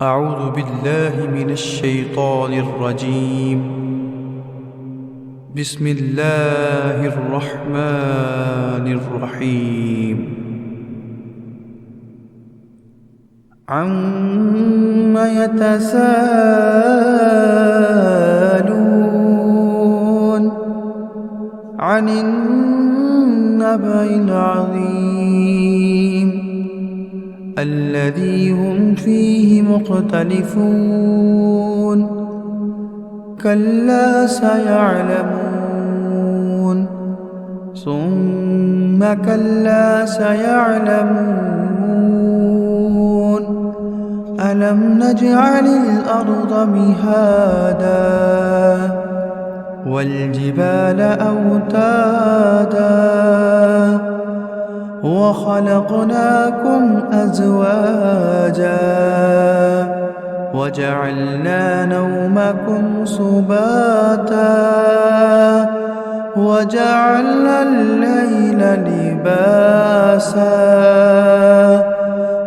أعوذ بالله من الشيطان الرجيم. بسم الله الرحمن الرحيم. عم يتساءلون عن النبأ العظيم الذي هم فيه مختلفون كلا سيعلمون ثم كلا سيعلمون ألم نجعل الأرض مهادا والجبال أوتادا وخلقناكم أزواجا وجعلنا نومكم سباتا وجعلنا الليل لباسا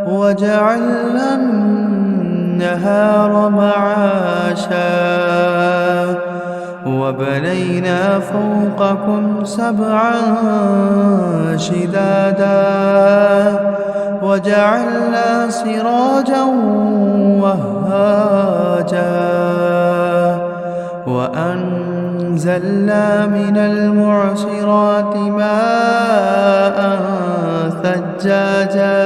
وجعلنا النهار معاشا وبنينا فوقكم سبعا شدادا وجعلنا سراجا وهاجا وأنزلنا من المعصرات ماء ثجاجا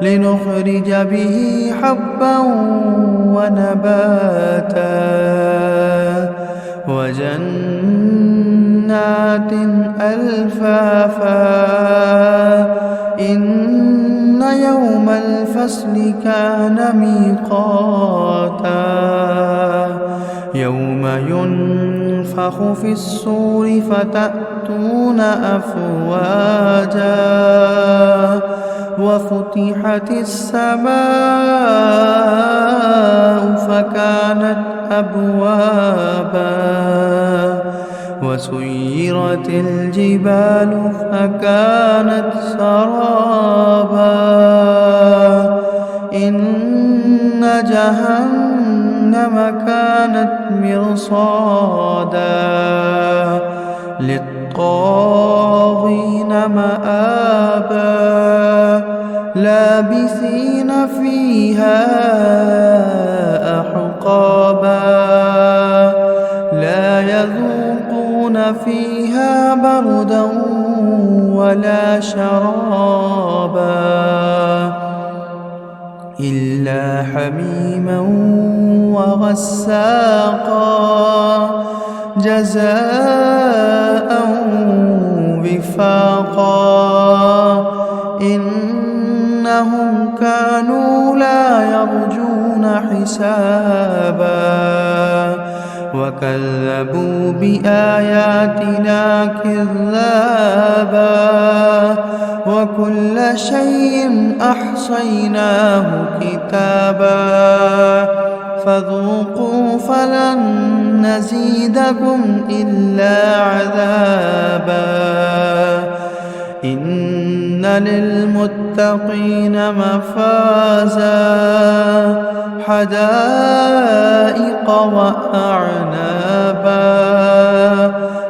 لنخرج به حبا ونباتا وجنات ألفافا إن يوم الفصل كان ميقاتا يوم ينفخ في الصور فتأتون أفواجا وفتحت السماء فكانت أبوابا وسيرت الجبال فكانت سرابا إن جهنم كانت مرصادا للطاغين مآبا لابثين فيها أحقابا لا يذوقون فيها بردا ولا شرابا إلا حميما وغساقا جزاء وفاقا إنهم كانوا لا يرجون حسابا وكذبوا بآياتنا كذابا وكل شيء أحصيناه كتابا فذوقوا فلن نزيدكم إلا عذابا إن للمتقين مفازا حدائق وأعنابا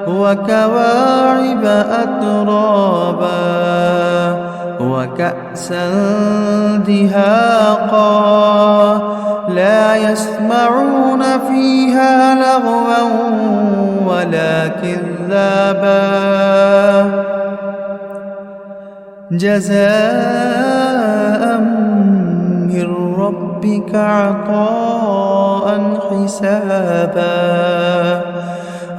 وكواعب أترابا وكأسا دهاقا لا يسمعون فيها لغوا ولا كذابا جزاء من ربك عطاء حسابا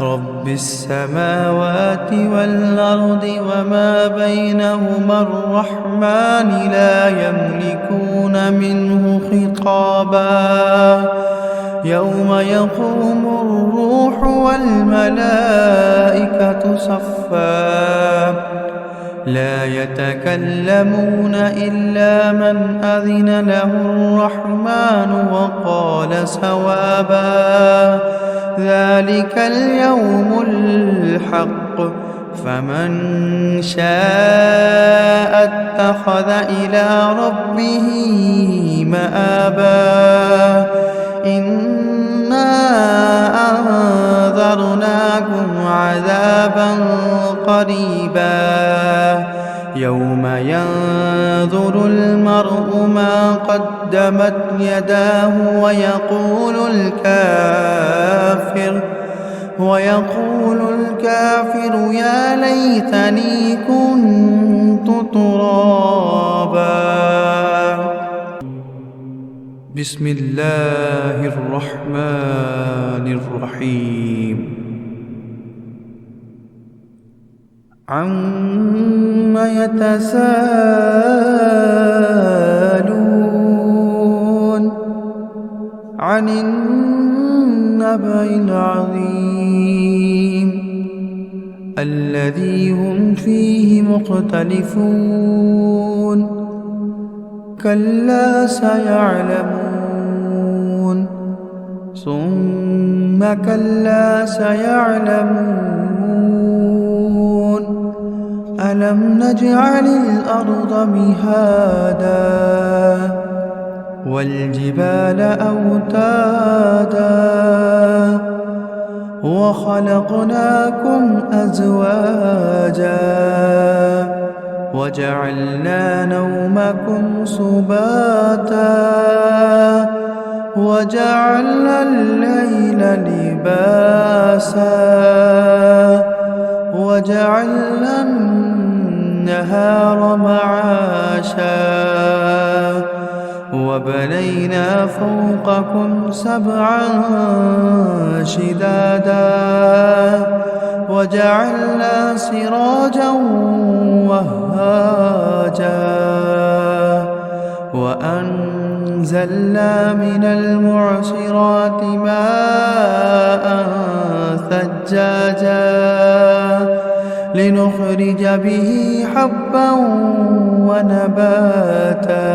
رب السماوات والأرض وما بينهما الرحمن لا يملكون منه خطابا يوم يقوم الروح والملائكة صفا لا يتكلمون إلا من أذن له الرحمن وقال صوابا ذلك اليوم الحق فمن شاء اتخذ إلى ربه مآبا إنا أنذرناكم عذابا قريبا يوم ينظر المرء ما قدمت يداه ويقول الكافر يا ليتني كنت ترابا. بسم الله الرحمن الرحيم. عم يتساءلون عن النبأ العظيم الذي هم فيه مختلفون كلا سيعلمون ثم كلا سيعلمون ألم نجعل الأرض مهادا والجبال أوتادا وخلقناكم أزواجا وجعلنا نومكم سباتا وجعلنا الليل لباسا وجعلنا النهار معاشا وبنينا فوقكم سبعا شدادا وجعلنا سراجا وهاجا وأنزلنا من المعصرات ماء ثجاجا لنخرج به حبا ونباتا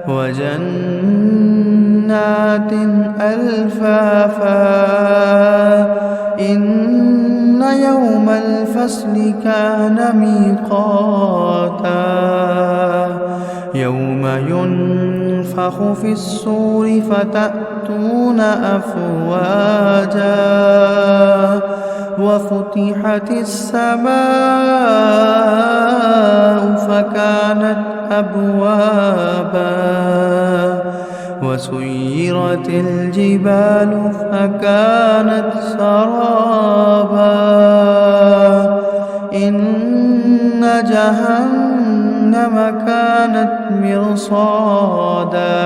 وجنات ألفافا إن يوم الفصل كان ميقاتا يوم ينفخ في الصور فتأتون أفواجا وفتحت السماء فكانت أبوابا وسيرت الجبال فكانت سرابا إن جهنم كانت مرصادا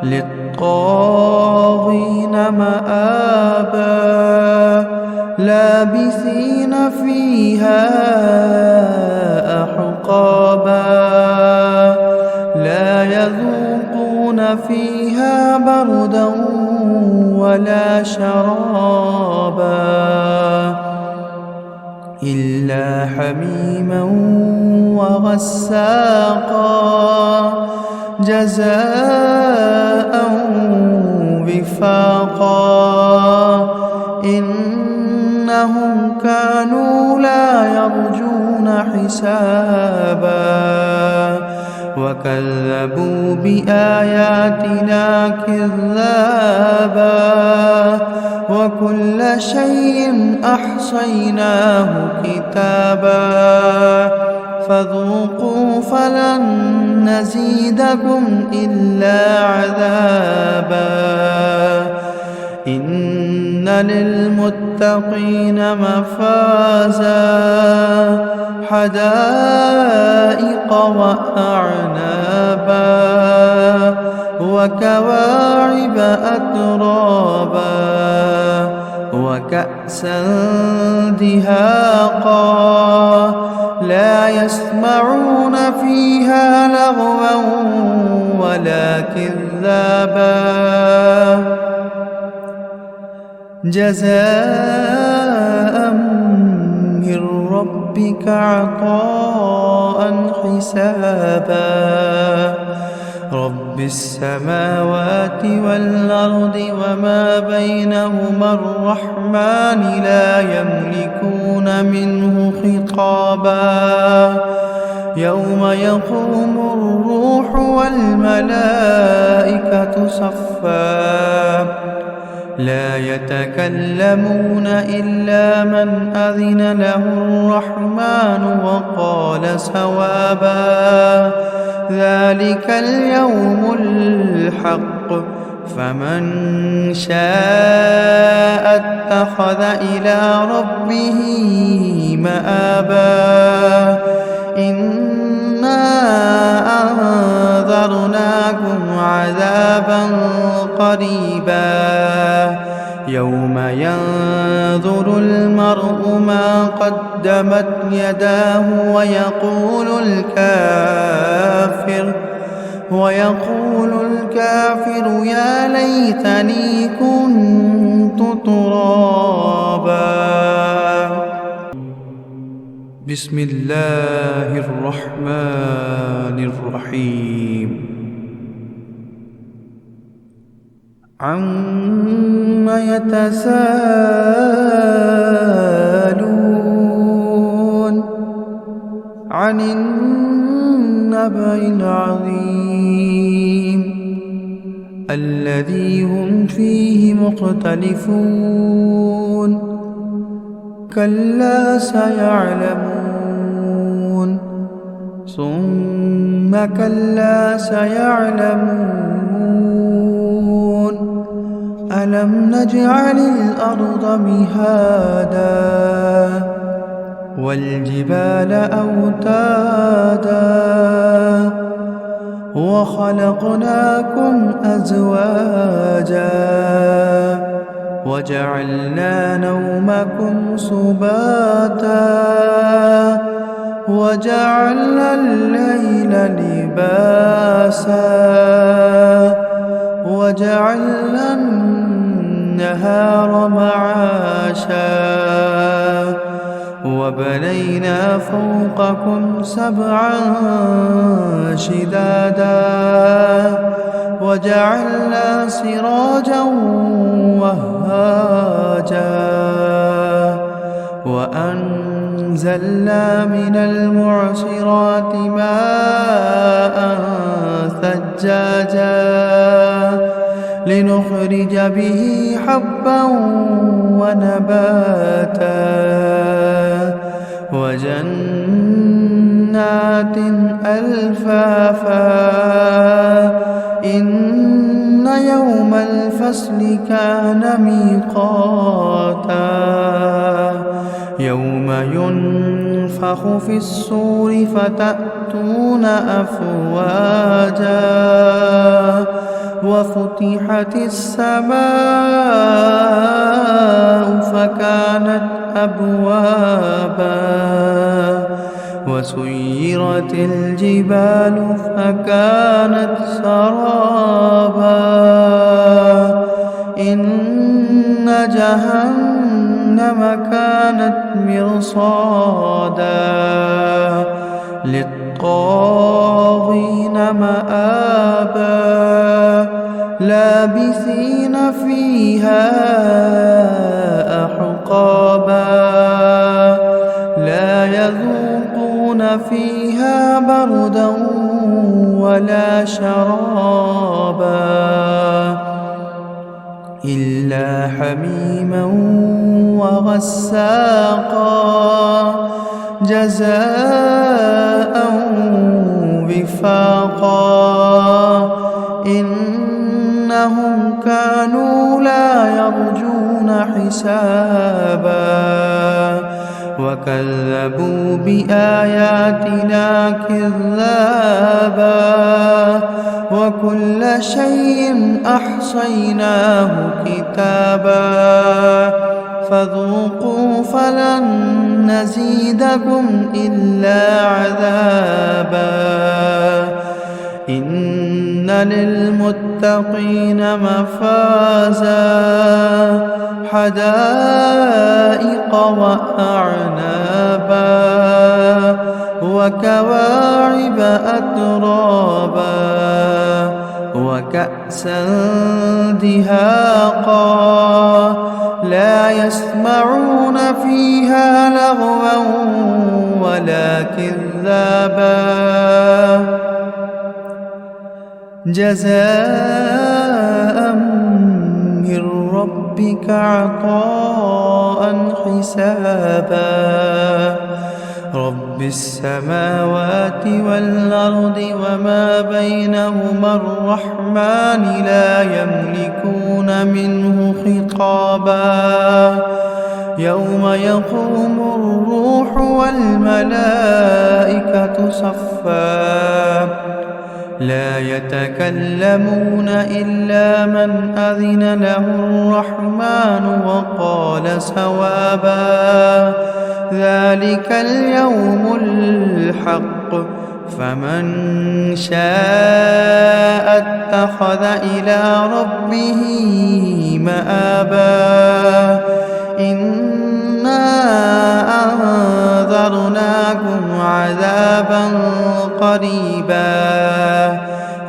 للطاغين مآبا لابثين فيها أحقابا لا يذوقون فيها بردا ولا شرابا إلا حميما وغساقا جزاء وفاقا إنهم كانوا لا يرجون حسابا وكذبوا بآياتنا كذابا وكل شيء أحصيناه كتابا فذوقوا فلن نزيدكم إلا عذابا إن للمتقين مفازا حدائق وأعنابا وكواعب أترابا وكأسا دهاقا لا يسمعون فيها لغوا ولا كذابا جزاء من ربك عطاء حسابا رب السماوات والأرض وما بينهما الرحمن لا يملكون منه خطابا يوم يقوم الروح والملائكة صفا لا يتكلمون إلا من أذن له الرحمن وقال صوابا ذلك اليوم الحق فمن شاء اتخذ إلى ربه مآبا إنا أنذرناكم عذابا قريبا يوم ينظر المرء ما قدمت يداه ويقول الكافر يا ليتني كنت ترابا. بسم الله الرحمن الرحيم عما يتساءلون عن النبأ العظيم الذي هم فيه مختلفون كلا سيعلمون ثم كلا سيعلمون ألم نجعل الأرض مهادا والجبال أوتادا وخلقناكم أزواجا وجعلنا نومكم سباتا وجعلنا الليل لباسا وجعلنا النهار معاشا وبنينا فوقكم سبعا شدادا وجعلنا سراجا وهاجا وأنزلنا من المعصرات ماء ثجاجا لنخرج به حبا ونباتا وجنات ألفافا إن يوم الفصل كان ميقاتا يوم ينفخ في الصور فتأتون أفواجا وفتحت السماء فكانت أبوابا وسيرت الجبال فكانت سرابا إن جهنم كانت مرصادا للطاغين مآبا لابثين فيها أحقابا لا يذوقون فيها بردا ولا شرابا إلا حميما وغساقا جزاء وفاقا إنهم كانوا لا يرجون حسابا وكذبوا بآياتنا كذابا وكل شيء أحصيناه كتابا فذوقوا فلن نزيدكم إلا عذابا إن للمتقين مفازا حدائق وأعنابا وكواعب أترابا وكأسا دهاقا لا يسمعون فيها لغوا ولا كذابا جزاء من ربك عطاء حسابا رب السماوات والأرض وما بينهما الرحمن لا يملكون منه خطابا يوم يقوم الروح والملائكة صفا لا يتكلمون إلا من أذن له الرحمن وقال صوابا ذلك اليوم الحق فمن شاء اتخذ إلى ربه مآبا إنا أنذرناكم عذابا قريبا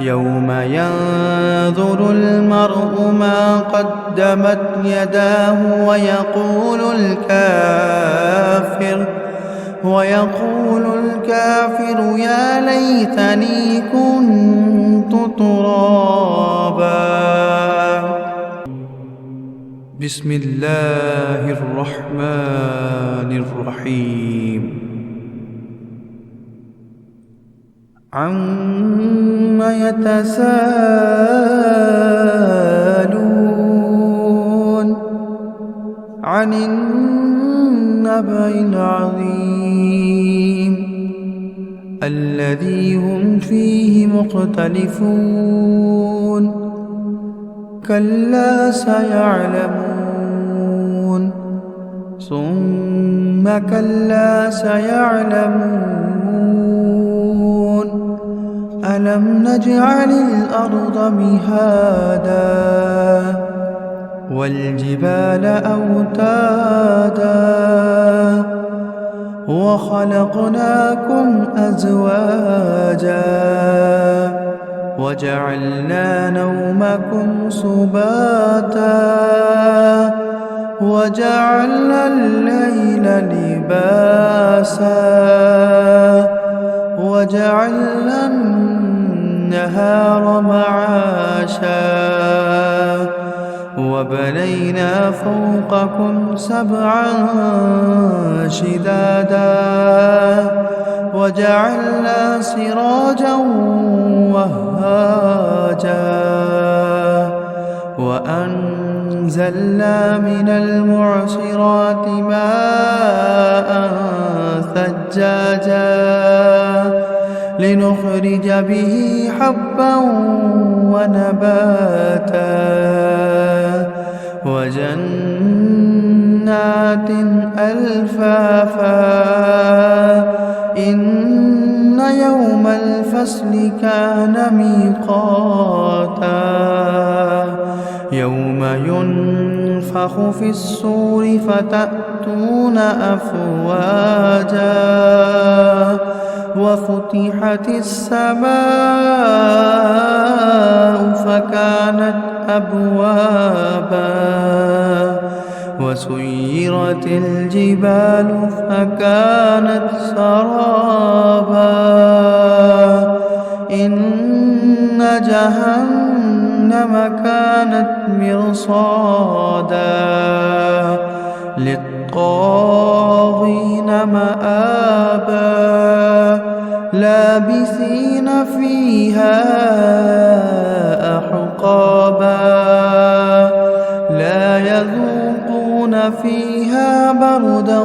يوم ينظر المرء ما قدمت يداه ويقول الكافر يا ليتني كنت ترابا بسم الله الرحمن الرحيم عما يتساءلون عن النبأ العظيم الذي هم فيه مختلفون كلا سيعلمون ثم كلا سيعلمون ألم نجعل الأرض مهادا والجبال أوتادا وخلقناكم أزواجا وجعلنا نومكم سباتا وجعلنا الليل لباسا وجعلنا النهار معاشا وبنينا فوقكم سبعا شدادا وجعلنا سراجا وهاجا وأنزلنا من المعصرات ماء ثجاجا لنخرج به حبا ونباتا وجنات ألفافا إن يوم الفصل كان ميقاتا يوم ينفخ في الصور فتأتون أفواجا وفتحت السماء فكانت أبوابا وسيرت الجبال فكانت سرابا إن جهنم كانت مرصادا للطاغين مآبا لابثين فيها أحقابا لا يذوقون فيها بردا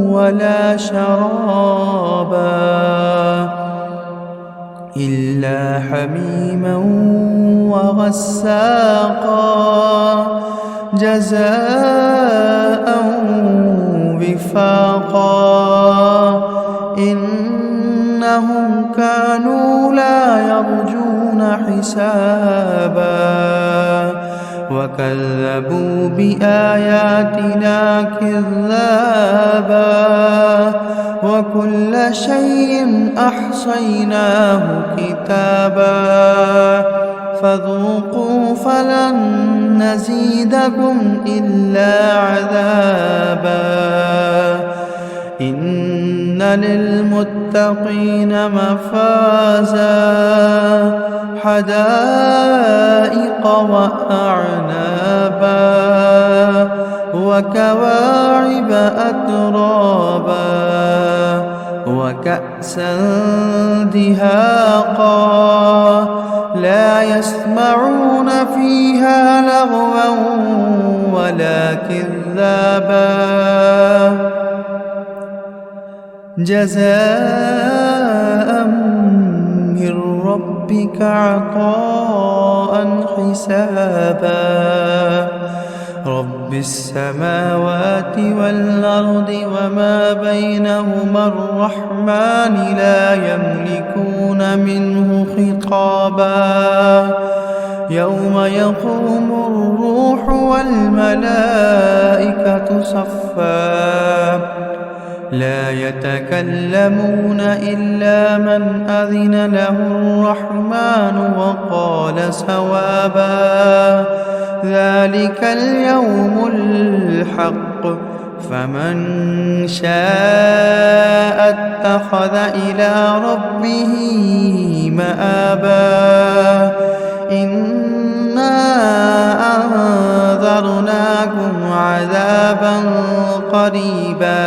ولا شرابا إلا حميما وغساقا جزاء وفاقا إنهم كانوا لا يرجون حسابا وكذبوا بآياتنا كذابا وكل شيء أحصيناه كتابا فذوقوا فلن نزيدكم إلا عذابا إن للمتقين مفازا حدائق وأعنابا وكواعب أترابا وكأسا دهاقا لا يسمعون فيها لغوا ولا كذابا جزاء من ربك عطاء حسابا رب السماوات والأرض وما بينهما الرحمن لا يملكون منه خطابا يوم يقوم الروح والملائكة صفا لا يتكلمون إلا من أذن له الرحمن وقال صوابا ذلك اليوم الحق فمن شاء اتخذ إلى ربه مآبا إنا أنذرناكم عذابا قريبا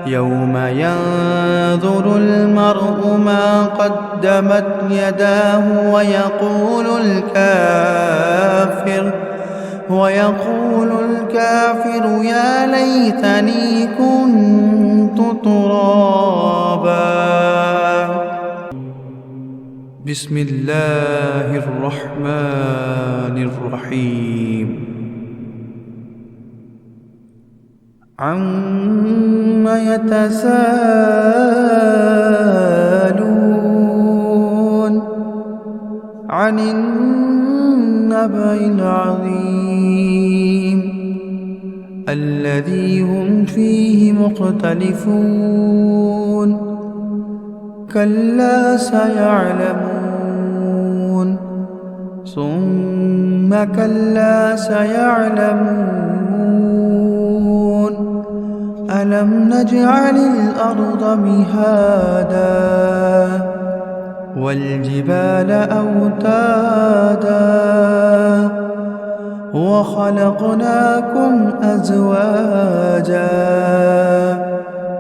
يوم ينظر المرء ما قدمت يداه ويقول الكافر يا ليتني كنت ترابا بسم الله الرحمن الرحيم عم يتساءلون عن النبأ العظيم الذي هم فيه مختلفون كلا سيعلمون ثم كلا سيعلمون ألم نجعل الأرض مهادا والجبال أوتادا وخلقناكم أزواجا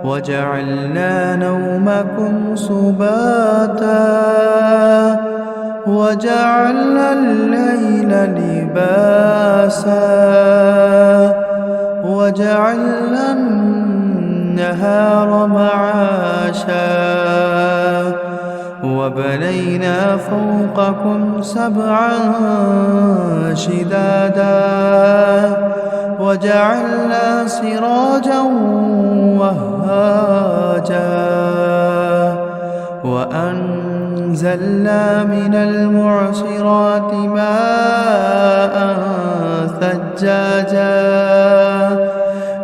وجعلنا نومكم سباتا وجعلنا الليل لباسا وجعلنا النهار معاشا وبنينا فوقكم سبعا شدادا وجعلنا سراجا وهاجا وأنزلنا من المعصرات ماء ثجاجا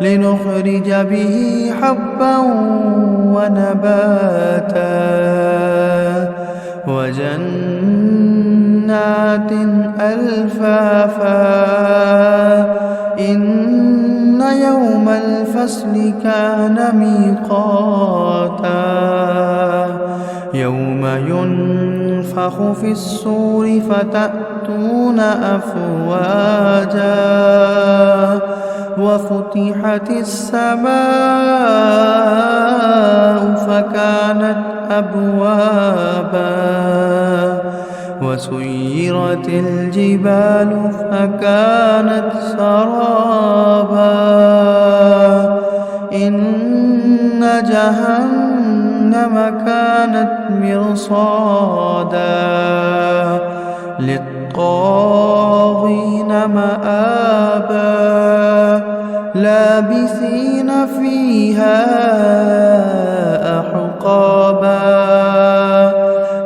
لنخرج به حبا ونباتا وجنات ألفافا إن يوم الفصل كان ميقاتا يوم ينفخ في الصور فتأتون أفواجا وفتحت السماء فكانت أبوابا وسيرت الجبال فكانت سرابا إن جهنم كانت مرصادا للطاغين مآبا لابثين فيها أحقابا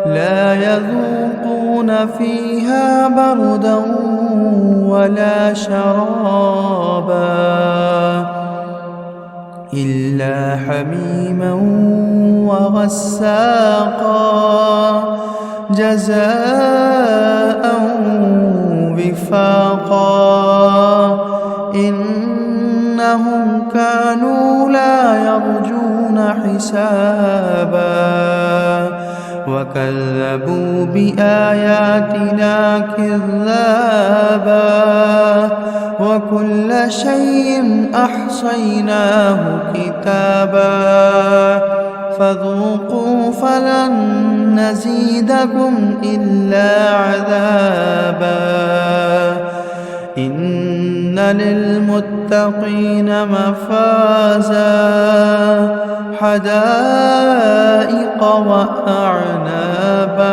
لا يذوقون فيها بردا ولا شرابا إلا حميما وغساقا جزاء وفاقا إنهم كانوا لا يرجون حسابا وكذبوا بآياتنا كذابا وكل شيء أحصيناه كتابا فذوقوا فلن نزيدكم إلا عذابا إن للمتقين مفازا حدائق وأعنابا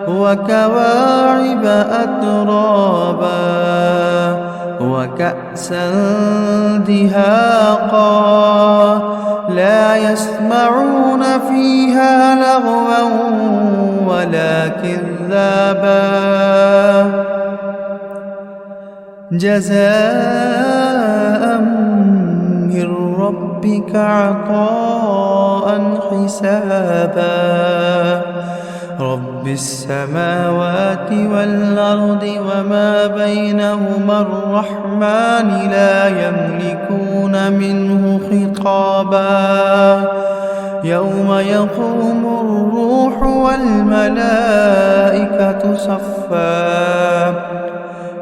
وكواعب أترابا وكأسا دهاقا لا يسمعون فيها لغوا ولا كذابا جزاء من ربك عطاء حسابا رب السماوات والأرض وما بينهما الرحمن لا يملكون منه خطابا يوم يقوم الروح والملائكة صفا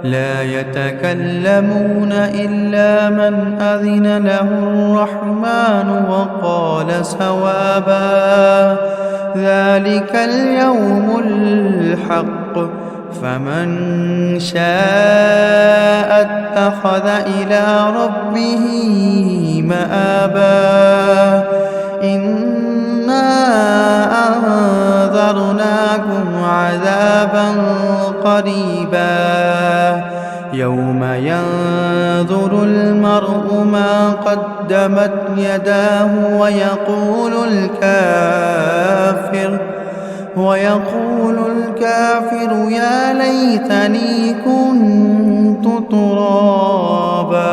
لا يتكلمون إلا من أذن له الرحمن وقال صوابا ذلك اليوم الحق فمن شاء اتخذ إلى ربه مآبا إنا أنذرناكم عذابا قريبا يوم ينظر المرء ما قدمت يداه ويقول الكافر يا ليتني كنت ترابا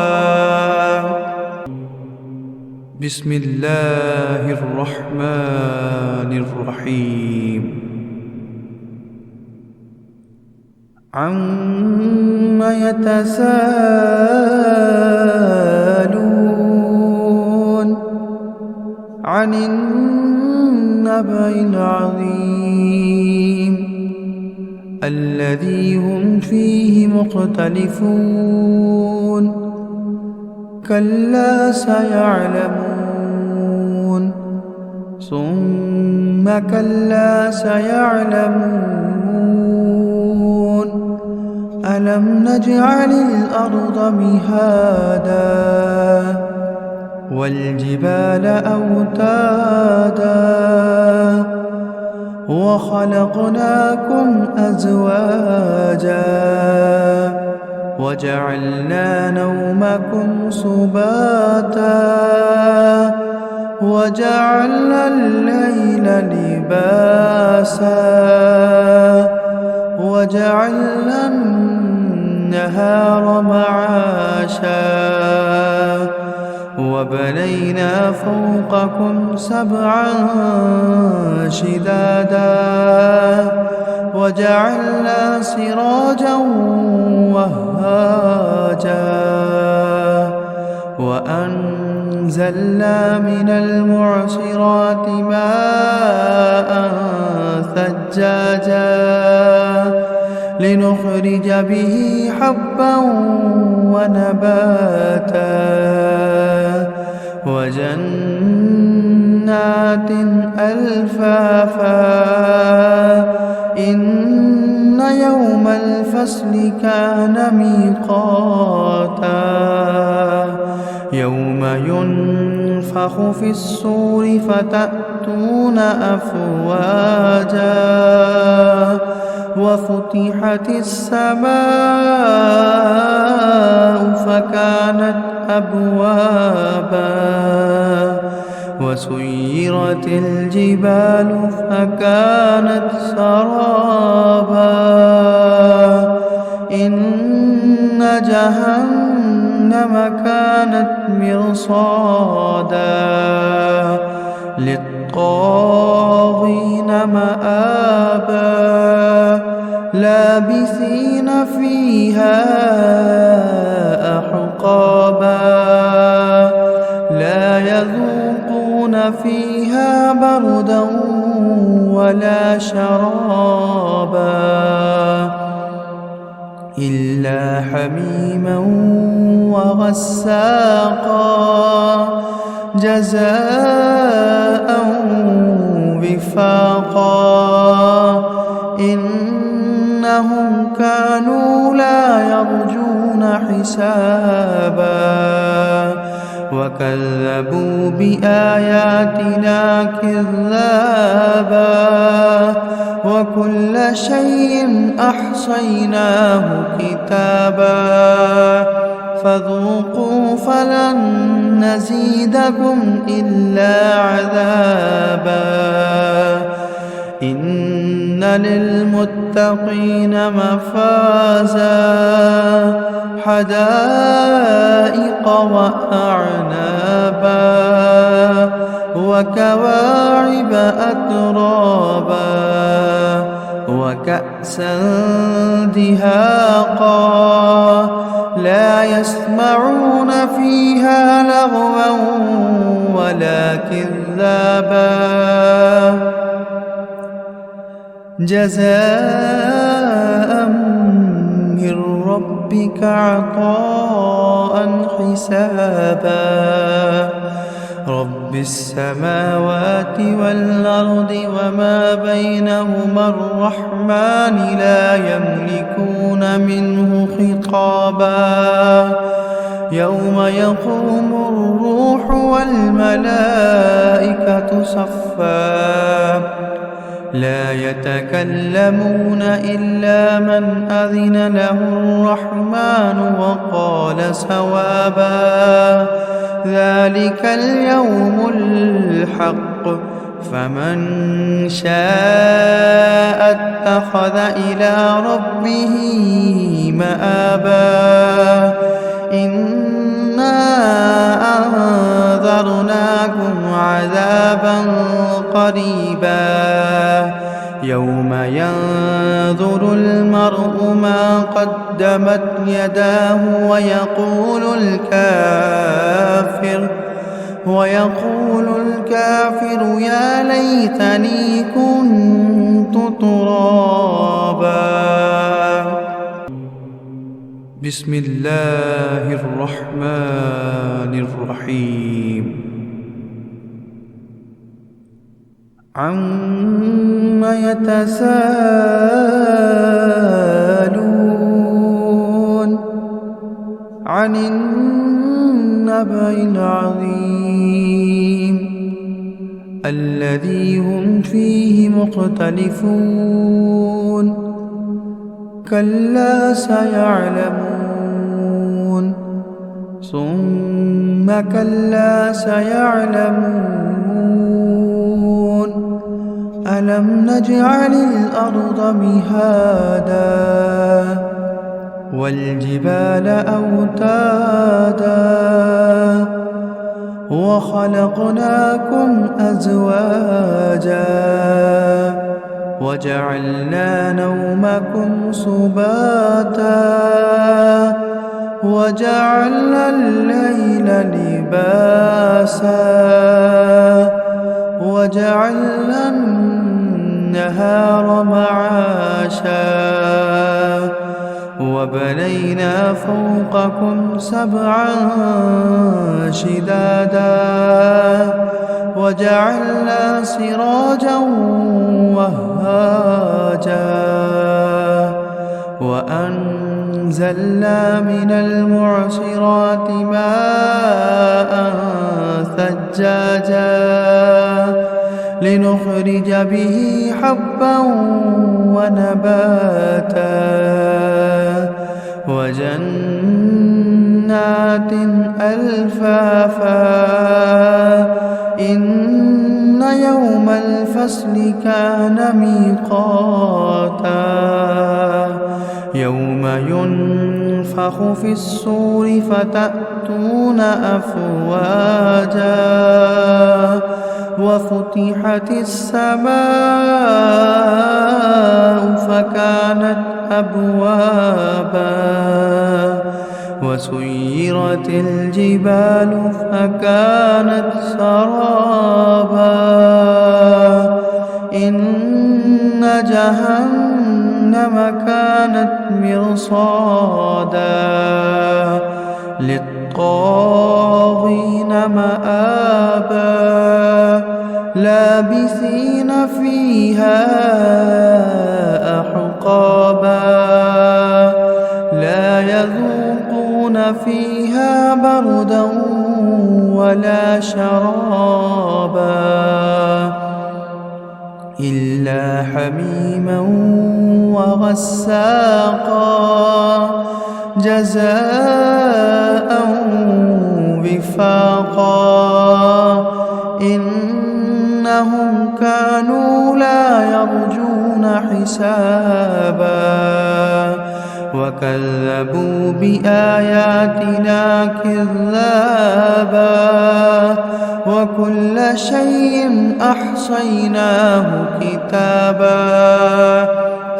بسم الله الرحمن الرحيم عم يتساءلون عن النبأ العظيم الذي هم فيه مختلفون كلا سيعلمون ثم كلا سيعلمون ألم نجعل الأرض مهادا والجبال أوتادا وخلقناكم أزواجا وجعلنا نومكم سباتا وجعلنا الليل لباسا وجعلنا النهار معاشا وبنينا فوقكم سبعا شدادا وجعلنا سراجا وهاجا وأنزلنا من المعصرات ماء ثجاجا لنخرج به حبا ونباتا وجنات ألفافا إن يوم الفصل كان ميقاتا يوم ينفخ في الصور فتأتون أفواجا وفتحت السماء فكانت أبوابا وسيرت الجبال فكانت سرابا إن جهنم كانت مرصادا للطاغين مآبا لابثين فيها أحقابا لا يذوقون فيها بردا ولا شرابا إلا حميما وغساقا جزاء وفاقا إنهم كانوا لا يرجون حسابا وكذبوا بآياتنا كذابا وكل شيء أحصيناه كتابا فذوقوا فلن نزيدكم إلا عذابا إن للمتقين مفازا حدائق وأعنابا وكواعب أترابا وكأسا دهاقا لا يسمعون فيها لغوا ولا كذابا جزاء من ربك عطاء حسابا رب السماوات والأرض وما بينهما الرحمن لا يملكون منه خطابا يوم يقوم الروح والملائكة صفا لا يتكلمون إلا من أذن له الرحمن وقال صوابا ذلك اليوم الحق فمن شاء اتخذ إلى ربه مآبا إنا أنذرناكم عذابا قريبا يوم ينظر المرء ما قدمت يداه ويقول الكافر يا ليتني كنت ترابا بسم الله الرحمن الرحيم عم يتساءلون عن النبأ العظيم الذي هم فيه مختلفون كلا سيعلمون ثم كلا سيعلمون ألم نجعل الأرض مهادا والجبال أوتادا وخلقناكم أزواجا وجعلنا نومكم سباتا وجعلنا الليل لباسا وجعلنا النهار معاشا وبنينا فوقكم سبعا شدادا وجعلنا سراجا وهاجا وأنزلنا من المعصرات ماء ثجاجا لنخرج به حبا ونباتا وجنات ألفافا إن يوم الفصل كان ميقاتا يوم ينفخ في الصور فتأتون أفواجا وفتحت السماء فكانت أبوابا وسيرت الجبال فكانت سرابا إن جهنم كانت مرصادا للطاغين مآبا لابثين فيها أحقابا لا يذوقون فيها بردا ولا شرابا إلا حميما وغساقا جزاء وفاقا إنهم كانوا لا يرجون حسابا وكذبوا بآياتنا كذابا وكل شيء أحصيناه كتابا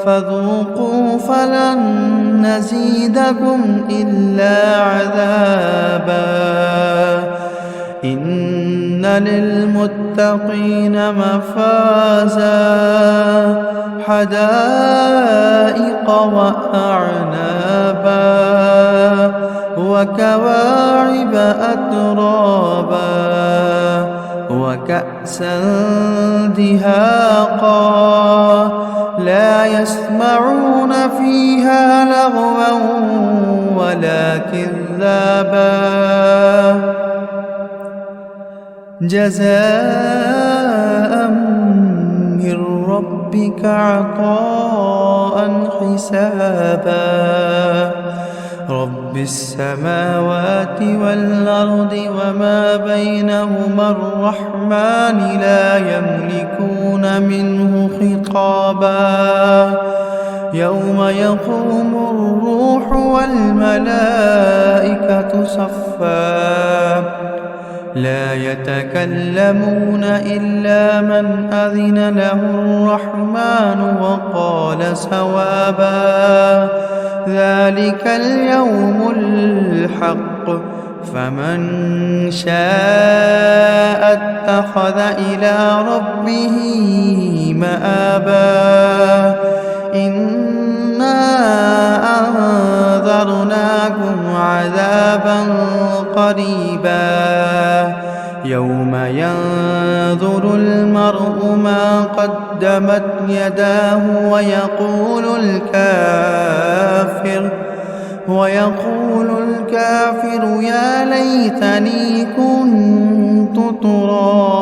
فذوقوا فلن نزيدكم إلا عذابا إن للمتقين مفازا حدائق وأعنابا وكواعب أترابا وكأسا دهاقا لا يسمعون فيها لغوا ولا كذابا جزاء من ربك عطاء حسابا رب السماوات والأرض وما بينهما الرحمن لا يملكون منه خطابا يوم يقوم الروح والملائكة صفا لا يتكلمون إلا من أذن له الرحمن وقال صوابا ذلك اليوم الحق فمن شاء اتخذ إلى ربه مآبا إنا أنذرناكم عذابا قريبا يوم ينظر المرء ما قدمت يداه ويقول الكافر يا ليتني كنت ترابا